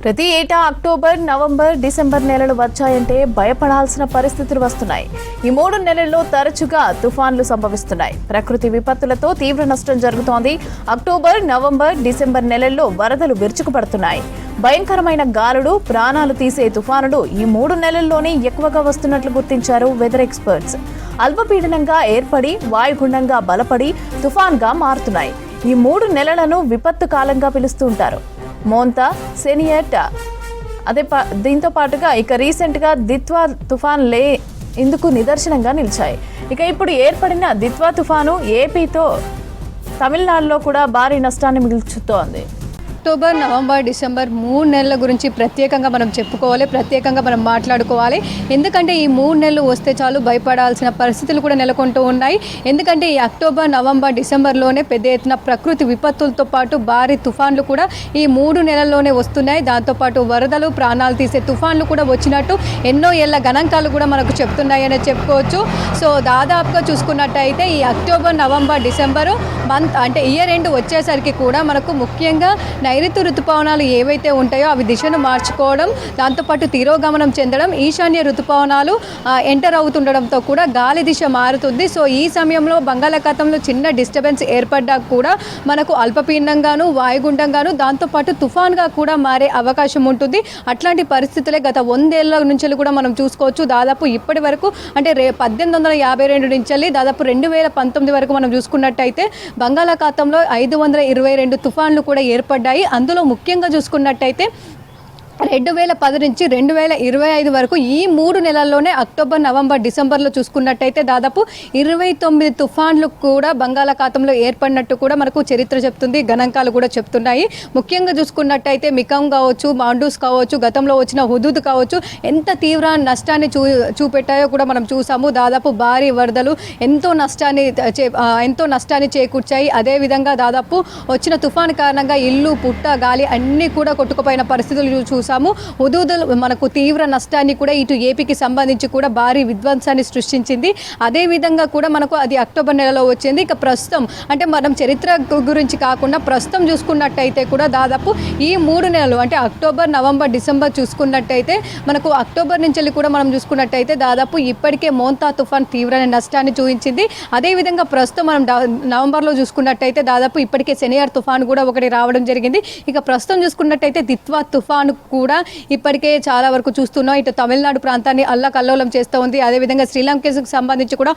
ప్రతి ఏటా October, November, December నెలలు వచ్చాయంటే భయపడాల్సిన పరిస్థితులు వస్తున్నాయి. ఈ 3 నెలల్లో తరచుగా తుఫాన్లు సంభవిస్తున్నాయి. ప్రకృతి విపత్తులతో తీవ్ర నష్టం జరుగుతోంది. అక్టోబర్, నవంబర్, డిసెంబర్ నెలల్లో వరదలు విరుచుకుపడుతున్నాయి. భయంకరమైన గాలులు, ప్రాణాలు తీసే తుఫానులు ఈ 3 నెలల్లోనే ఎక్కువగా వస్తున్నట్లు గుర్తించారు వెదర్ ఎక్స్పర్ట్స్. అల్పపీడనంగా ఏర్పడి వాయుగుండంగా బలపడి తుఫాన్గా మారుతున్నాయి. ఈ 3 నెలలను విపత్తు కాలంగా పిలుస్తూ ఉంటారు. మోంతా, సెనియట్, దీంతో పాటుగా రీసెంట్గా దిత్వా తుఫాన్ ఇందుకు నిదర్శనంగా నిలిచాయి. ఇప్పుడు ఏర్పడిన దిత్వా తుఫాను ఏపీతో తమిళనాడులో కూడా భారీ నష్టాన్ని మిగుల్చుతోంది. అక్టోబర్, నవంబర్, డిసెంబర్ 3 నెలల గురించి ప్రత్యేకంగా మనం చెప్పుకోవాలి, ప్రత్యేకంగా మనం మాట్లాడుకోవాలి. ఎందుకంటే ఈ 3 నెలలు వస్తే చాలు భయపడాల్సిన పరిస్థితులు కూడా నెలకొంటూ ఉన్నాయి. ఎందుకంటే ఈ అక్టోబర్, నవంబర్, డిసెంబర్లోనే పెద్ద ఎత్తున ప్రకృతి విపత్తులతో పాటు భారీ తుఫాన్లు కూడా ఈ 3 నెలల్లోనే వస్తున్నాయి. దాంతోపాటు వరదలు, ప్రాణాలు తీసే తుఫాన్లు కూడా వచ్చినట్టు ఎన్నో ఏళ్ల గణాంకాలు కూడా మనకు చెప్తున్నాయనే చెప్పుకోవచ్చు. సో దాదాపుగా చూసుకున్నట్టయితే ఈ అక్టోబర్, నవంబర్, డిసెంబరు మంత్ అంటే ఇయర్ ఎండ్ వచ్చేసరికి కూడా మనకు ముఖ్యంగా నైరుతి ఋతుపవనాలు ఏవైతే ఉంటాయో అవి దిశను మార్చుకోవడం, దాంతోపాటు తిరోగమనం చెందడం, ఈశాన్య ఋతుపవనాలు ఎంటర్ అవుతుండడంతో కూడా గాలి దిశ మారుతుంది. సో ఈ సమయంలో బంగాళాఖాతంలో చిన్న డిస్టర్బెన్స్ ఏర్పడ్డా కూడా మనకు అల్పపీడనంగాను, వాయుగుండంగాను, దాంతోపాటు తుఫాన్గా కూడా మారే అవకాశం ఉంటుంది. అట్లాంటి పరిస్థితులే గత 100 ఏళ్ల నుంచి కూడా మనం చూసుకోవచ్చు. దాదాపు ఇప్పటి వరకు అంటే 1852 నుంచి దాదాపు 2019 వరకు మనం చూసుకున్నట్టయితే బంగాళాఖాతంలో 522 తుఫాన్లు కూడా ఏర్పడ్డాయి. అందులో ముఖ్యంగా చూసుకున్నట్టయితే 2010 నుంచి 2025 వరకు ఈ 3 నెలల్లోనే అక్టోబర్, నవంబర్, డిసెంబర్లో చూసుకున్నట్టయితే దాదాపు 29 తుఫాన్లు కూడా బంగాళాఖాతంలో ఏర్పడినట్టు కూడా మనకు చరిత్ర చెప్తుంది, గణాంకాలు కూడా చెప్తున్నాయి. ముఖ్యంగా చూసుకున్నట్టయితే మికాం కావచ్చు, మాండూస్ కావచ్చు, గతంలో వచ్చిన హుదూద్ కావచ్చు, ఎంత తీవ్ర నష్టాన్ని చూపెట్టాయో కూడా మనం చూసాము. దాదాపు భారీ వరదలు ఎంతో నష్టాన్ని చేకూర్చాయి. అదేవిధంగా దాదాపు వచ్చిన తుఫాను కారణంగా ఇల్లు, పుట్ట, గాలి అన్నీ కూడా కొట్టుకుపోయిన పరిస్థితులు చూసాము. హుదూద్ మనకు తీవ్ర నష్టాన్ని కూడా ఇటు ఏపీకి సంబంధించి కూడా భారీ విధ్వంసాన్ని సృష్టించింది. అదేవిధంగా కూడా మనకు అది అక్టోబర్ నెలలో వచ్చింది. ఇక ప్రస్తుతం అంటే మనం చరిత్ర గురించి కాకుండా ప్రస్తుతం చూసుకున్నట్టయితే కూడా దాదాపు ఈ 3 నెలలు అంటే అక్టోబర్, నవంబర్, డిసెంబర్ చూసుకున్నట్టయితే మనకు అక్టోబర్ నుంచి కూడా మనం చూసుకున్నట్టయితే దాదాపు ఇప్పటికే మోంతా తుఫాన్ తీవ్ర నష్టాన్ని చూపించింది. అదేవిధంగా ప్రస్తుతం మనం నవంబర్లో చూసుకున్నట్టయితే దాదాపు ఇప్పటికే సెనియర్ తుఫాన్ కూడా ఒకటి రావడం జరిగింది. ఇక ప్రస్తుతం చూసుకున్నట్టయితే దిత్వా తుఫాను కూడా ఇప్పటికే చాలా వరకు చూస్తున్నాం. ఇటు తమిళనాడు ప్రాంతాన్ని అల్లకల్లోలం చేస్తూ ఉంది. అదేవిధంగా శ్రీలంకకు సంబంధించి కూడా